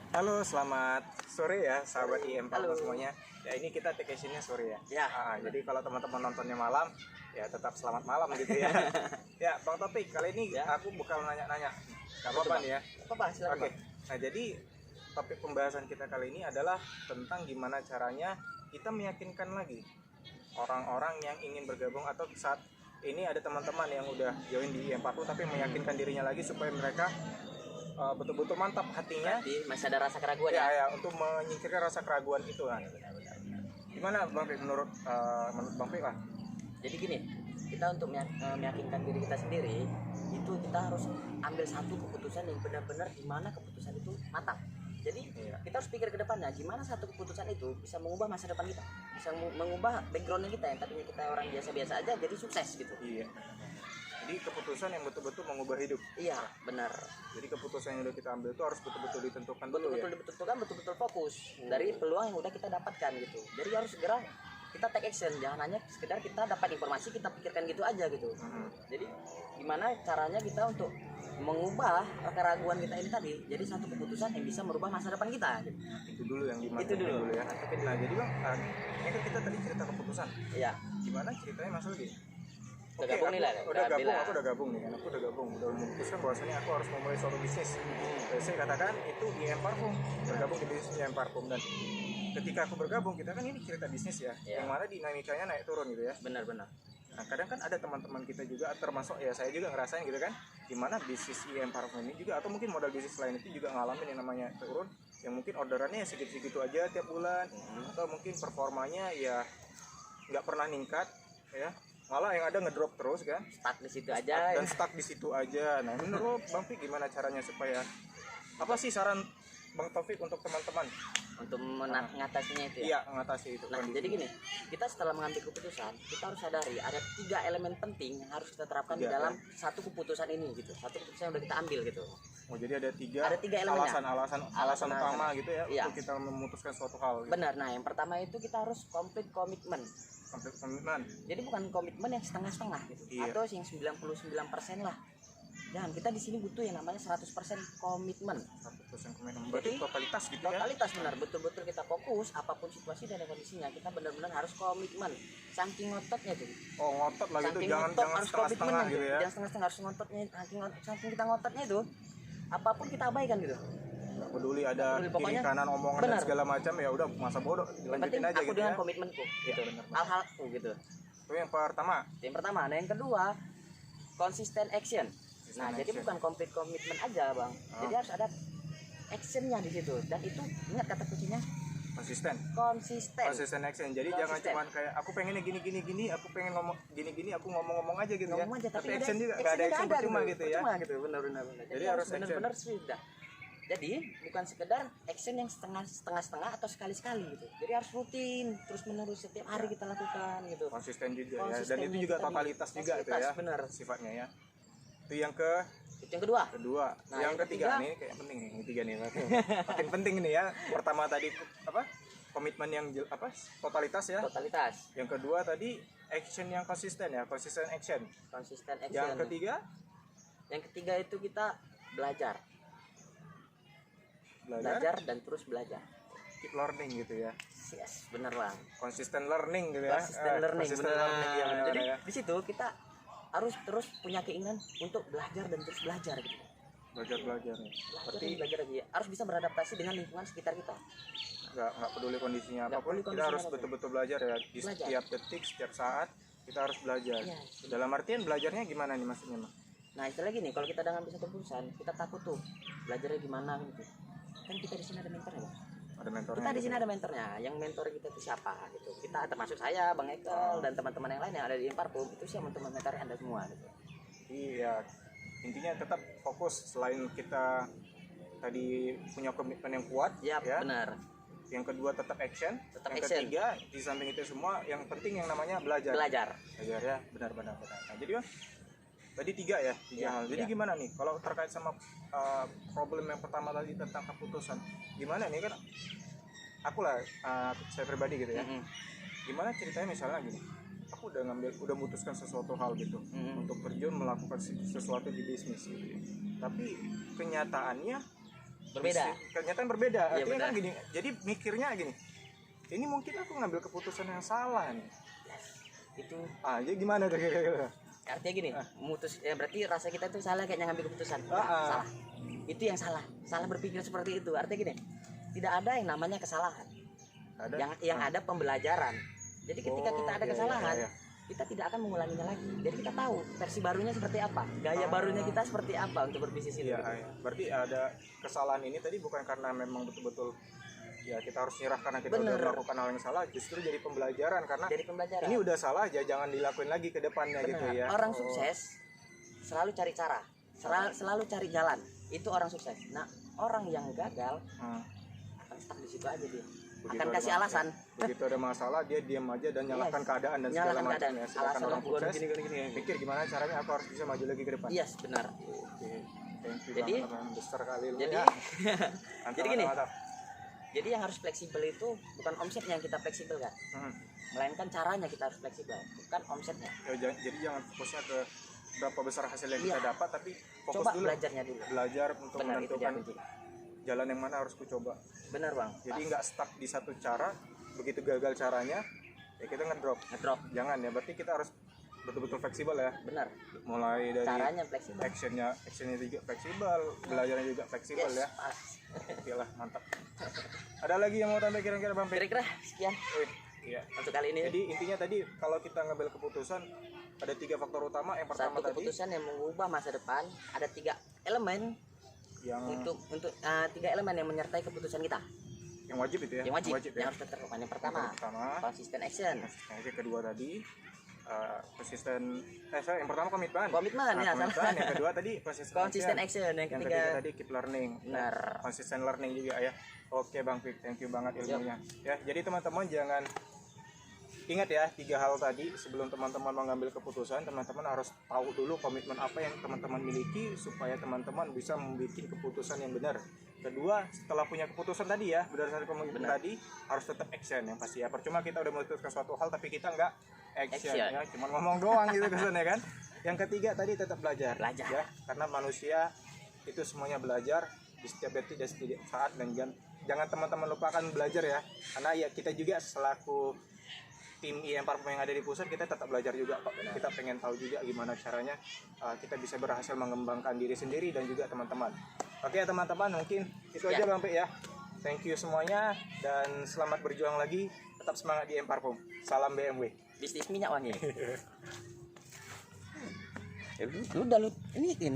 Halo, selamat sore ya sahabat IM Halo. semuanya. Ya ini kita vacation-nya sore ya. Ya. Jadi kalau teman-teman nontonnya malam, ya tetap selamat malam gitu ya. Ya, Bang Topik, kali ini Ya. aku bakal nanya-nanya. Gak apa-apa nih ya. Apa silakan. Oke. Nah, jadi topik pembahasan kita kali ini adalah tentang gimana caranya kita meyakinkan lagi orang-orang yang ingin bergabung atau saat ini ada teman-teman yang udah join di IM40 tapi meyakinkan dirinya lagi supaya mereka betul-betul mantap hatinya. Berarti masih ada rasa keraguan Ya, ya? ya, untuk menyingkirkan rasa keraguan itu kan. Gimana Bang Fik menurut Bang Fik lah? Jadi gini, kita untuk meyakinkan diri kita sendiri itu kita harus ambil satu keputusan yang benar-benar di mana keputusan itu matang. Jadi Iya. kita harus pikir ke depannya gimana satu keputusan itu bisa mengubah masa depan kita, bisa mengubah backgroundnya kita yang tadinya kita orang biasa-biasa aja jadi sukses gitu. Iya. Jadi keputusan yang betul-betul mengubah hidup. Iya, benar. Jadi keputusan yang udah kita ambil itu harus betul-betul ditentukan dulu Betul-betul ya. ditentukan, betul-betul fokus dari peluang yang udah kita dapatkan gitu. Jadi harus segera kita take action, jangan hanya sekedar kita dapat informasi kita pikirkan gitu aja gitu. Jadi gimana caranya kita untuk mengubah keraguan kita ini tadi jadi satu keputusan yang bisa merubah masa depan kita gitu. Itu dulu yang dimantapin Itu dulu. ya. Nah, jadi Bang, ini kan kita tadi cerita keputusan. Iya. Gimana ceritanya Mas Lagi? Udah gabung nih lah. Udah gabung, aku udah gabung nih kan. Aku udah gabung, udah memutuskan bahwasanya aku harus memulai suatu bisnis. Saya katakan itu IM Parfum, bergabung di bisnis IM Parfum. Dan ketika aku bergabung, kita kan ini cerita bisnis ya, Iya. yang mana dinamikanya naik turun gitu ya. Benar-benar. Nah, kadang kan ada teman-teman kita juga, termasuk ya saya juga ngerasain gitu kan, dimana bisnis IM Parfum ini juga atau mungkin modal bisnis lain itu juga ngalamin yang namanya turun, yang mungkin orderannya segitu-segitu aja tiap bulan, atau mungkin performanya ya nggak pernah ningkat ya, malah yang ada ngedrop terus kan, Stuck di situ aja. dan stuck di situ aja. Nah, menurut Bang Fik gimana caranya supaya, apa sih saran Bang Taufik untuk teman-teman Untuk mengatasinya itu ya. iya mengatasi itu Nah, kondisi? jadi gini, kita setelah mengambil keputusan, kita harus sadari ada 3 elemen penting yang harus kita terapkan di Tiga, dalam satu keputusan ini gitu. Satu keputusan yang udah kita ambil gitu. Oh, jadi ada tiga elemennya. alasan utama gitu ya, Iya. untuk kita memutuskan suatu hal gitu. Benar. Nah, yang pertama itu kita harus complete komitmen. Sampai komitmen. Jadi bukan komitmen yang setengah-setengah gitu. Iya. Atau yang 99% lah. Jangan, kita di sini butuh yang namanya 100% komitmen. 100% komitmen. Berarti Jadi, totalitas gitu ya. Totalitas benar, betul-betul kita fokus apapun situasi dan kondisinya, kita benar-benar harus komitmen. Saking ngototnya tuh. Oh, ngotot lah gitu, Saking jangan ngotot jangan harus setengah-setengah komitmen gitu ya. Jangan setengah-setengah, harus ngototnya. Saking kita ngototnya itu, apapun kita abaikan gitu. Nggak peduli ada peduli, kiri pokoknya kanan omongan benar. dan segala macam, ya udah masa bodoh Yang dilanjutin penting aja aku gitu dengan ya. komitmenku Iya, gitu. benar. Hal-halku gitu. Itu yang pertama. Yang pertama. Nah, yang kedua, konsisten action. Nah, jadi action. bukan complete komitmen aja, Bang. Jadi harus ada actionnya di situ. Dan itu ingat kata kuncinya Konsisten. konsisten. Action. Jadi jangan Konsisten. cuman kayak aku pengennya gini, aku pengen ngomong gini, aku ngomong-ngomong aja gitu ya. Ngomong aja Tapi action juga nggak ada actionnya action nggak percuma gitu ya. Percuma gitu, benar. Jadi harus action. benar-benar sudah. Jadi bukan sekedar action yang setengah-setengah atau sekali-sekali gitu. Jadi harus rutin, terus-menerus setiap hari kita lakukan gitu. Konsisten juga ya. Dan Konsisten itu juga tadi. totalitas juga itu Totalitas, ya. benar. Sifatnya ya. Itu yang Itu yang kedua. kedua. Nah, yang yang ketiga ketiga- nih kayak penting nih, yang ketiga nih. Makin penting ini ya. Pertama tadi apa? Komitmen yang totalitas ya. Totalitas. Yang kedua tadi action yang konsisten ya, konsisten action. Konsisten action. Yang ketiga Yang ketiga itu kita belajar dan terus belajar. keep learning gitu ya. Yes, bener Bang. Konsisten learning gitu ya. Konsisten learning, Consistent benar. learning, iya, benar, Jadi ya. di situ kita harus terus punya keinginan untuk belajar dan terus belajar gitu. Belajar nih. Berarti Belajar lagi. Harus bisa beradaptasi dengan lingkungan sekitar kita. nggak peduli kondisinya Nggak apapun, peduli kita kondisinya harus apapun. betul-betul belajar ya. Di Belajar. setiap detik, setiap saat kita harus belajar. Iya, Dalam artian belajarnya gimana nih maksudnya, Mas? Nah, istilah gini, kalau kita udah ngambil satu keputusan, kita takut tuh belajarnya gimana gitu. Kan kita di sini ada mentornya, Bang. Ada mentornya. Kita di gitu. sini ada mentornya. Yang mentor kita itu siapa gitu. Kita termasuk saya, Bang Ekel dan teman-teman yang lain yang ada di Imparfum itu sih teman mentor Anda semua gitu. Iya, intinya tetap fokus. Selain kita tadi punya komitmen yang kuat, Yap, ya. benar. Yang kedua tetap action. Tetap yang action. ketiga di samping itu semua, yang penting yang namanya belajar. Belajar. Belajar ya, benar. Nah, jadi Bang, tadi tiga Iya, hal. Jadi iya. gimana nih kalau terkait sama problem yang pertama tadi tentang keputusan? Gimana nih kan? Aku lah, saya pribadi gitu ya. Mm-mm. Gimana ceritanya misalnya gini? Aku udah memutuskan sesuatu hal gitu untuk terjun melakukan sesuatu di bisnis gitu ya. Tapi kenyataannya Berbeda. Kenyataan berbeda. Iya, Artinya kan benar. gini. Jadi mikirnya gini. Ini mungkin aku ngambil keputusan yang salah nih. Itu Jadi gimana tuh kira-kira? artinya gini, memutus ya berarti rasa kita tuh salah kayaknya ngambil keputusan. Salah. Itu yang salah. Salah berpikir seperti itu. Artinya gini, tidak ada yang namanya kesalahan. Ada? Yang ada pembelajaran. Jadi ketika kita ada iya, kesalahan, iya. kita tidak akan mengulanginya lagi. Jadi kita tahu versi barunya seperti apa, gaya barunya kita seperti apa untuk berbisnis itu. Iya, iya. Berarti ada kesalahan ini tadi bukan karena memang betul-betul ya kita harus nyerah karena kita udah Bener. melakukan hal yang salah, justru jadi pembelajaran karena Jadi pembelajaran. ini udah salah aja, jangan dilakuin lagi ke depannya gitu Benar. ya. Orang sukses selalu cari cara, selalu cari jalan. Itu orang sukses. Nah, orang yang gagal Hmm. akan stuck di situ aja dia. Begitu Akan ada kasih masalah- alasan. Begitu ada masalah dia diam aja dan nyalahkan keadaan dan segala Nyalahkan macam keadaan. ya. Sedangkan Alasan orang gua sukses gini. pikir gimana caranya aku harus bisa maju lagi ke depan. Yes, benar. Oke. Thank you Jadi- banget, teman. Besar kali lu Jadi ya. Mantap, jadi gini. mantap. jadi yang harus fleksibel itu bukan omsetnya yang kita fleksibel kan, Hmm. melainkan caranya kita harus fleksibel, bukan omsetnya. Jadi jangan fokusnya ke berapa besar hasil yang kita Iya. dapat, tapi fokus Coba dulu belajarnya dulu. belajar untuk Benar, itu dia menentukan kuncinya. jalan yang mana harus ku coba. Benar bang. Jadi nggak stuck di satu cara, begitu gagal caranya ya kita ngedrop. ngedrop. Jangan ya, berarti kita harus betul-betul fleksibel ya. Benar. Mulai dari Caranya fleksibel. actionnya juga fleksibel, belajarnya juga fleksibel ya. Pas. Oke lah, mantap. Ada lagi yang mau tambah kira-kira Bang Pek? Kira-kira sekian Iya. untuk kali ini. Jadi intinya tadi kalau kita ngambil keputusan ada 3 faktor utama. Yang pertama Satu tadi keputusan yang mengubah masa depan, ada 3 elemen yang untuk 3 elemen yang menyertai keputusan kita. yang wajib itu ya. Yang wajib, ya. yang harus kita lakukan. Yang pertama, Yang pertama, konsisten action. yang kedua tadi konsisten yang pertama komitmen. Komitmen ya, Komitmen. sama. Yang kedua tadi konsisten Konsisten action. Yang Yang ketiga, ketiga tadi keep learning. benar. Konsisten learning juga ya. Oke Bang Fik, thank you banget ilmunya. Ya, jadi teman-teman jangan ingat ya 3 hal tadi sebelum teman-teman mengambil keputusan. Teman-teman harus tahu dulu komitmen apa yang teman-teman miliki supaya teman-teman bisa membuat keputusan yang benar. Kedua, setelah punya keputusan tadi ya berdasarkan komitmen tadi harus tetap action yang pasti ya. Percuma kita udah memutuskan suatu hal tapi kita nggak action. Ya, cuma ngomong doang gitu kesannya kan. Yang ketiga tadi tetap belajar. Ya, karena manusia itu semuanya belajar di setiap detik dan setiap saat, dan jangan teman-teman lupakan belajar ya, karena ya kita juga selaku tim IM Parfum yang ada di pusat kita tetap belajar juga kok. Kita pengen tahu juga gimana caranya kita bisa berhasil mengembangkan diri sendiri dan juga teman-teman. Oke teman-teman, mungkin itu aja Bang Pe ya. Thank you semuanya dan selamat berjuang lagi, tetap semangat di IM Parfum. Salam BMW. Bisnis minyak wangi. Udah lu ini